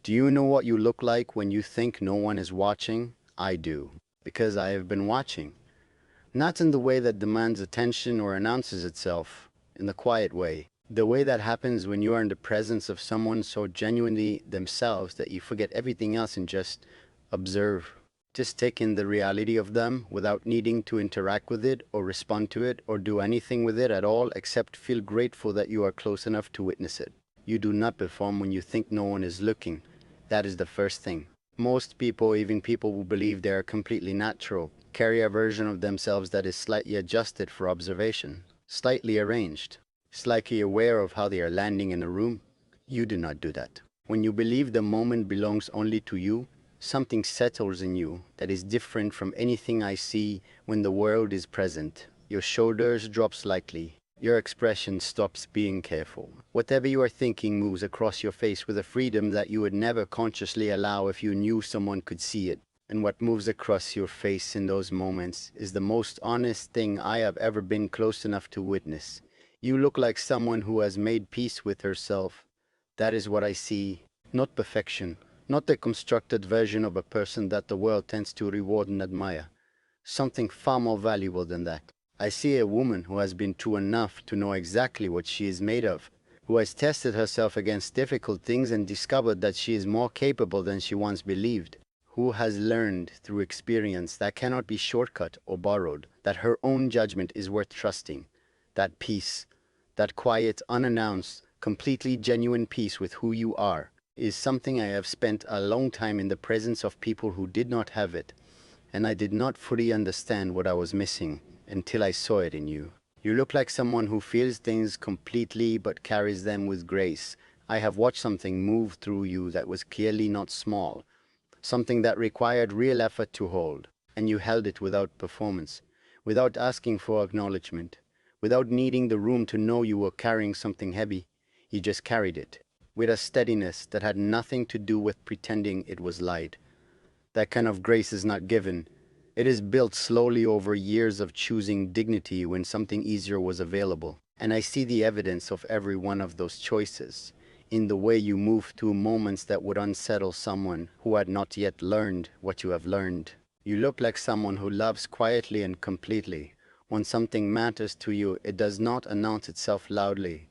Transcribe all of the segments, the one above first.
Do you know what you look like when you think no one is watching? I do, because I have been watching. Not in the way that demands attention or announces itself, in the quiet way. The way that happens when you are in the presence of someone so genuinely themselves that you forget everything else and just observe. Just take in the reality of them without needing to interact with it or respond to it or do anything with it at all except feel grateful that you are close enough to witness it. You do not perform when you think no one is looking. That is the first thing. Most people, even people who believe they are completely natural, carry a version of themselves that is slightly adjusted for observation, slightly arranged, slightly aware of how they are landing in a room. You do not do that. When you believe the moment belongs only to you, something settles in you that is different from anything I see when the world is present. Your shoulders drop slightly. Your expression stops being careful. Whatever you are thinking moves across your face with a freedom that you would never consciously allow if you knew someone could see it. And what moves across your face in those moments is the most honest thing I have ever been close enough to witness. You look like someone who has made peace with herself. That is what I see. Not perfection, not the constructed version of a person that the world tends to reward and admire. Something far more valuable than that. I see a woman who has been through enough to know exactly what she is made of, who has tested herself against difficult things and discovered that she is more capable than she once believed, who has learned through experience that cannot be shortcut or borrowed, that her own judgment is worth trusting. That peace, that quiet, unannounced, completely genuine peace with who you are, is something I have spent a long time in the presence of people who did not have it, and I did not fully understand what I was missing until I saw it in you. You look like someone who feels things completely but carries them with grace. I have watched something move through you that was clearly not small, something that required real effort to hold, and you held it without performance, without asking for acknowledgement, without needing the room to know you were carrying something heavy. You just carried it, with a steadiness that had nothing to do with pretending it was light. That kind of grace is not given. It is built slowly over years of choosing dignity when something easier was available. And I see the evidence of every one of those choices in the way you move through moments that would unsettle someone who had not yet learned what you have learned. You look like someone who loves quietly and completely. When something matters to you, it does not announce itself loudly.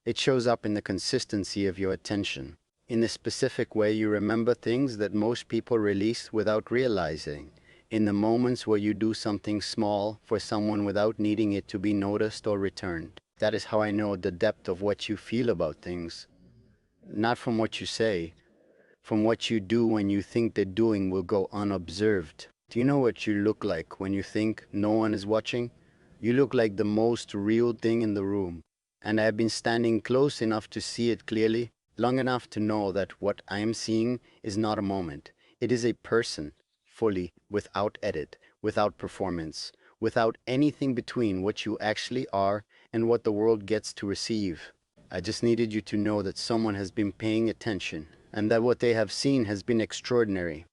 It shows up in the consistency of your attention, in the specific way you remember things that most people release without realizing, in the moments where you do something small for someone without needing it to be noticed or returned. That is how I know the depth of what you feel about things. Not from what you say, from what you do when you think the doing will go unobserved. Do you know what you look like when you think no one is watching? You look like the most real thing in the room. And I have been standing close enough to see it clearly, long enough to know that what I am seeing is not a moment. It is a person, fully, without edit, without performance, without anything between what you actually are and what the world gets to receive. I just needed you to know that someone has been paying attention, and that what they have seen has been extraordinary.